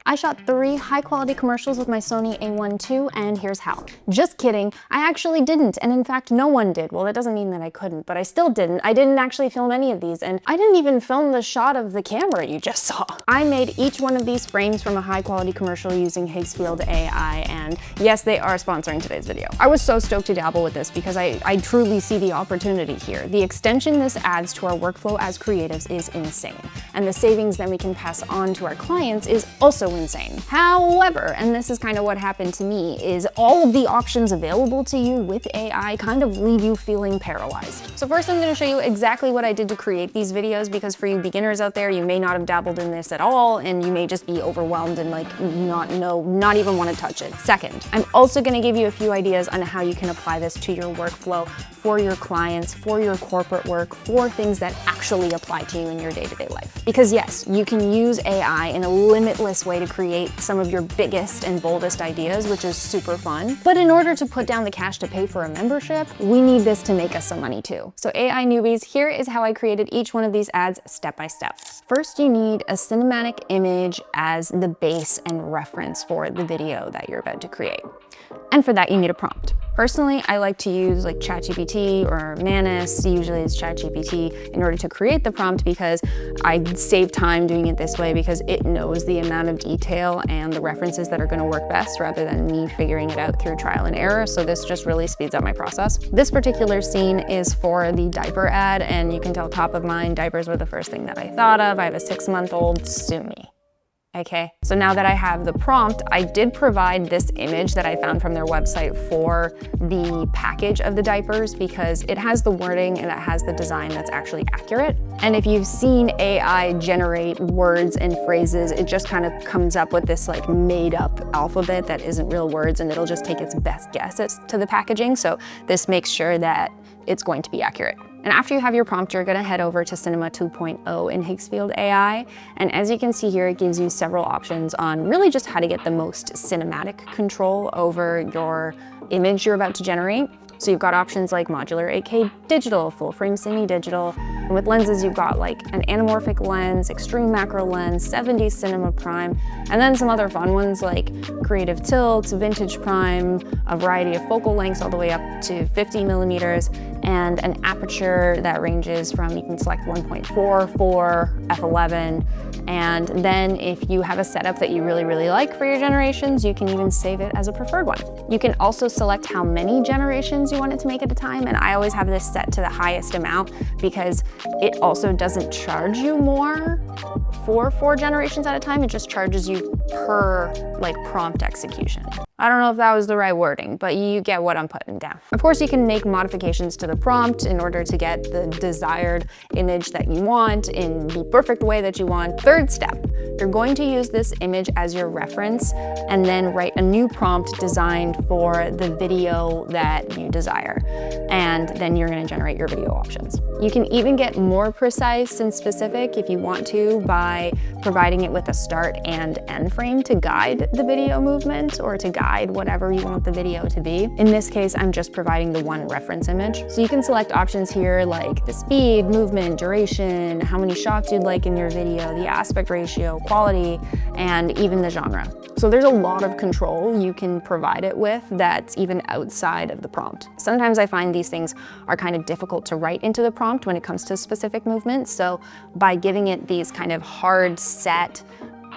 I shot 3 high-quality commercials with my Sony A1 II, and here's how. Just kidding, I actually didn't, and in fact, no one did. Well, that doesn't mean that I couldn't, but I still didn't. I didn't actually film any of these, and I didn't even film the shot of the camera you just saw. I made each one of these frames from a high-quality commercial using HIGGSFIELD AI, and yes, they are sponsoring today's video. I was so stoked to dabble with this because I truly see the opportunity here. The extension this adds to our workflow as creatives is insane, and the savings that we can pass on to our clients is also insane. However, and this is kind of what happened to me, is all of the options available to you with AI kind of leave you feeling paralyzed. So first I'm going to show you exactly what I did to create these videos, because for you beginners out there, you may not have dabbled in this at all, and you may just be overwhelmed and like not even want to touch it. Second, I'm also going to give you a few ideas on how you can apply this to your workflow for your clients, for your corporate work, for things that actually apply to you in your day-to-day life. Because yes, you can use AI in a limitless way to create some of your biggest and boldest ideas, which is super fun. But in order to put down the cash to pay for a membership, we need this to make us some money too. So AI newbies, here is how I created each one of these ads step by step. First, you need a cinematic image as the base and reference for the video that you're about to create. And for that, you need a prompt. Personally, I like to use like ChatGPT or Manus, usually it's ChatGPT, in order to create the prompt, because I save time doing it this way because it knows the amount of detail and the references that are going to work best rather than me figuring it out through trial and error. So this just really speeds up my process. This particular scene is for the diaper ad, and you can tell top of mind, diapers were the first thing that I thought of. I have a 6-month-old, sue me. Okay, so now that I have the prompt, I did provide this image that I found from their website for the package of the diapers, because it has the wording and it has the design that's actually accurate. And if you've seen AI generate words and phrases, it just kind of comes up with this like made up alphabet that isn't real words, and it'll just take its best guess as to the packaging. So this makes sure that it's going to be accurate. And after you have your prompt, you're going to head over to Cinema 2.0 in HIGGSFIELD AI. And as you can see here, it gives you several options on really just how to get the most cinematic control over your image you're about to generate. So you've got options like modular 8K digital, full frame semi-digital. And with lenses, you've got like an anamorphic lens, extreme macro lens, 70 cinema prime, and then some other fun ones like creative tilts, vintage prime, a variety of focal lengths all the way up to 50 millimeters, and an aperture that ranges from, you can select 1.4, 4, f11, and then if you have a setup that you really like for your generations, you can even save it as a preferred one. You can also select how many generations you want it to make at a time, and I always have this set to the highest amount because it also doesn't charge you more for 4 generations at a time. It just charges you per like prompt execution. I don't know if that was the right wording, but you get what I'm putting down. Of course, you can make modifications to the prompt in order to get the desired image that you want in the perfect way that you want. Third step, you're going to use this image as your reference and then write a new prompt designed for the video that you desire. And then you're going to generate your video options. You can even get more precise and specific if you want to by providing it with a start and end frame to guide the video movement or to guide whatever you want the video to be. In this case, I'm just providing the one reference image. So you can select options here like the speed, movement, duration, how many shots you'd like in your video, the aspect ratio, quality, and even the genre. So there's a lot of control you can provide it with that's even outside of the prompt. Sometimes I find these things are kind of difficult to write into the prompt when it comes to specific movements. So by giving it these kind of hard set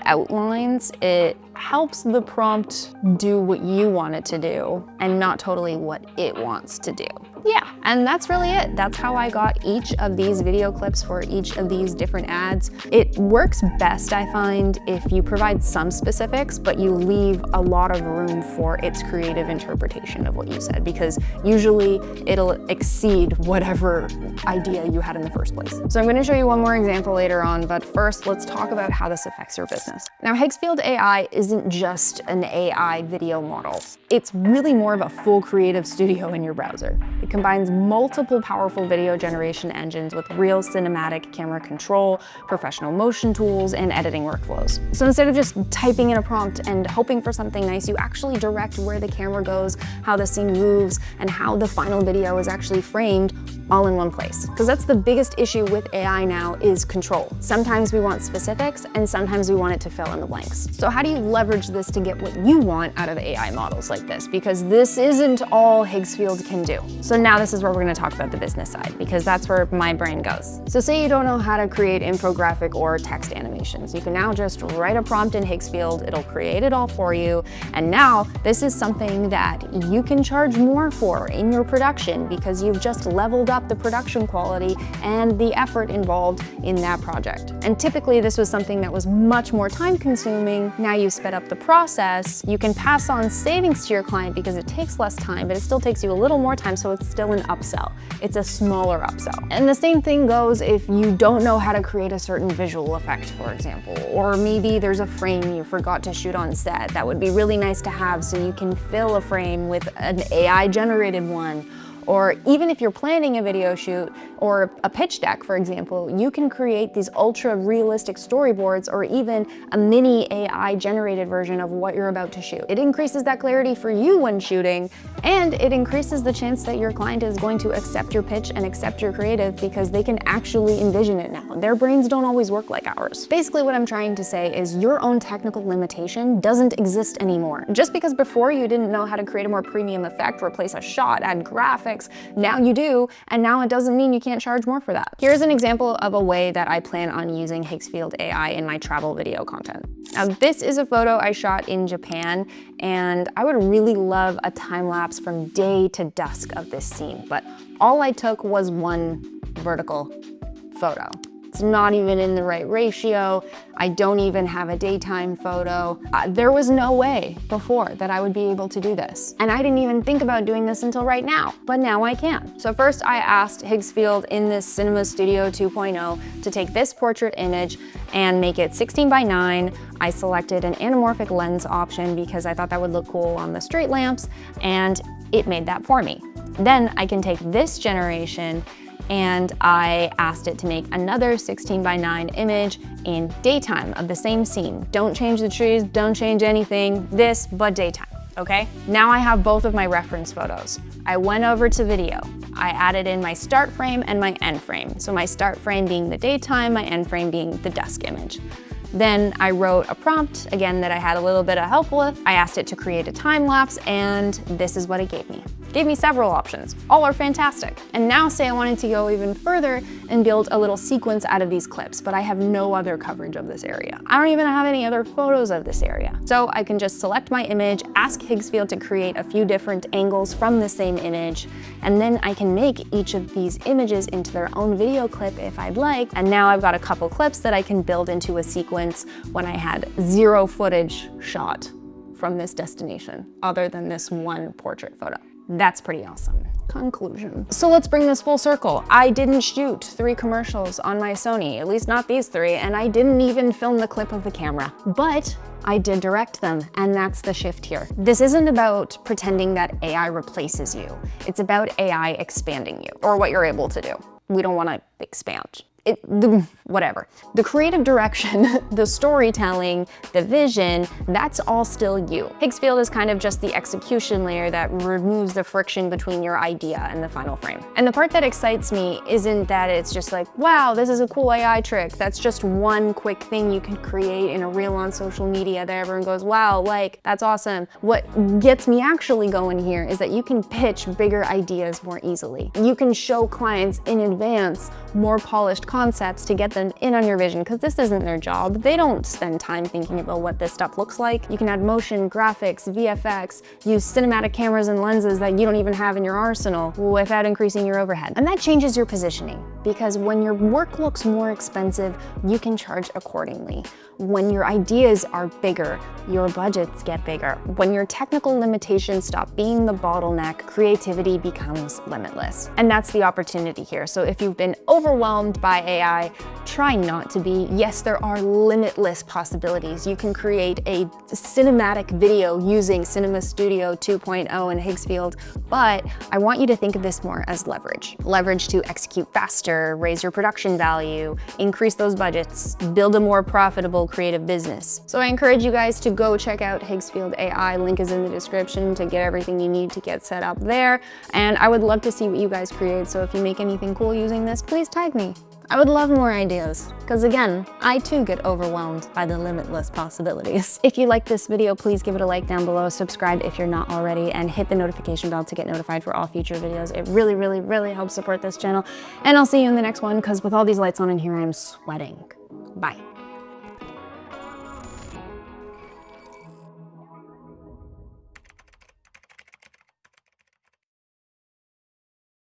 outlines, it helps the prompt do what you want it to do and not totally what it wants to do. Yeah, and that's really it. That's how I got each of these video clips for each of these different ads. It works best, I find, if you provide some specifics, but you leave a lot of room for its creative interpretation of what you said, because usually it'll exceed whatever idea you had in the first place. So I'm going to show you one more example later on, but first let's talk about how this affects your business. Now, HIGGSFIELD AI isn't just an AI video model. It's really more of a full creative studio in your browser. It combines multiple powerful video generation engines with real cinematic camera control, professional motion tools, and editing workflows. So instead of just typing in a prompt and hoping for something nice, you actually direct where the camera goes, how the scene moves, and how the final video is actually framed all in one place. Because that's the biggest issue with AI now, is control. Sometimes we want specifics and sometimes we want it to fill in the blanks. So how do you leverage this to get what you want out of AI models like this? Because this isn't all HIGGSFIELD can do. So now this is where we're gonna talk about the business side, because that's where my brain goes. So say you don't know how to create infographic or text animations. You can now just write a prompt in HIGGSFIELD, it'll create it all for you. And now this is something that you can charge more for in your production because you've just leveled up the production quality and the effort involved in that project. And typically this was something that was much more time consuming. Now you sped up the process. You can pass on savings to your client because it takes less time, but it still takes you a little more time, so it's still an upsell. It's a smaller upsell. And the same thing goes if you don't know how to create a certain visual effect, for example, or maybe there's a frame you forgot to shoot on set that would be really nice to have so you can fill a frame with an AI generated one. Or even if you're planning a video shoot or a pitch deck, for example, you can create these ultra realistic storyboards or even a mini AI generated version of what you're about to shoot. It increases that clarity for you when shooting, and it increases the chance that your client is going to accept your pitch and accept your creative because they can actually envision it now. Their brains don't always work like ours. Basically what I'm trying to say is your own technical limitation doesn't exist anymore. Just because before you didn't know how to create a more premium effect, replace a shot, add graphics, now you do, and now it doesn't mean you can't charge more for that. Here's an example of a way that I plan on using HIGGSFIELD AI in my travel video content. Now, this is a photo I shot in Japan, and I would really love a time lapse from day to dusk of this scene, but all I took was one vertical photo. It's not even in the right ratio. I don't even have a daytime photo. There was no way before that I would be able to do this. And I didn't even think about doing this until right now, but now I can. So first I asked HIGGSFIELD in this Cinema Studio 2.0 to take this portrait image and make it 16:9. I selected an anamorphic lens option because I thought that would look cool on the straight lamps, and it made that for me. Then I can take this generation and I asked it to make another 16:9 image in daytime of the same scene. Don't change the trees, don't change anything, this, but daytime, okay? Now I have both of my reference photos. I went over to video. I added in my start frame and my end frame. So my start frame being the daytime, my end frame being the dusk image. Then I wrote a prompt, again, that I had a little bit of help with. I asked it to create a time lapse, and this is what it gave me. It gave me several options. All are fantastic. And now say I wanted to go even further and build a little sequence out of these clips, but I have no other coverage of this area. I don't even have any other photos of this area. So I can just select my image, ask HIGGSFIELD to create a few different angles from the same image, and then I can make each of these images into their own video clip if I'd like. And now I've got a couple clips that I can build into a sequence when I had zero footage shot from this destination, other than this one portrait photo. That's pretty awesome. Conclusion. So let's bring this full circle. I didn't shoot 3 commercials on my Sony, at least not these 3, and I didn't even film the clip of the camera. But I did direct them, and that's the shift here. This isn't about pretending that AI replaces you. It's about AI expanding you, or what you're able to do. We don't want to expand. Whatever. The creative direction, the storytelling, the vision, that's all still you. HIGGSFIELD is kind of just the execution layer that removes the friction between your idea and the final frame. And the part that excites me isn't that it's just like, wow, this is a cool AI trick. That's just one quick thing you can create in a reel on social media that everyone goes, wow, like, that's awesome. What gets me actually going here is that you can pitch bigger ideas more easily. You can show clients in advance more polished concepts to get them in on your vision, because this isn't their job. They don't spend time thinking about what this stuff looks like. You can add motion, graphics, VFX, use cinematic cameras and lenses that you don't even have in your arsenal without increasing your overhead. And that changes your positioning, because when your work looks more expensive, you can charge accordingly. When your ideas are bigger, your budgets get bigger. When your technical limitations stop being the bottleneck, creativity becomes limitless. And that's the opportunity here. So if you've been overwhelmed by AI, try not to be. Yes, there are limitless possibilities. You can create a cinematic video using Cinema Studio 2.0 and HIGGSFIELD, but I want you to think of this more as leverage. Leverage to execute faster, raise your production value, increase those budgets, build a more profitable creative business. So I encourage you guys to go check out HIGGSFIELD AI. Link is in the description to get everything you need to get set up there. And I would love to see what you guys create. So if you make anything cool using this, please tag me. I would love more ideas, because again, I too get overwhelmed by the limitless possibilities. If you like this video, please give it a like down below, subscribe if you're not already, and hit the notification bell to get notified for all future videos. It really, really, really helps support this channel. And I'll see you in the next one, because with all these lights on in here, I'm sweating. Bye.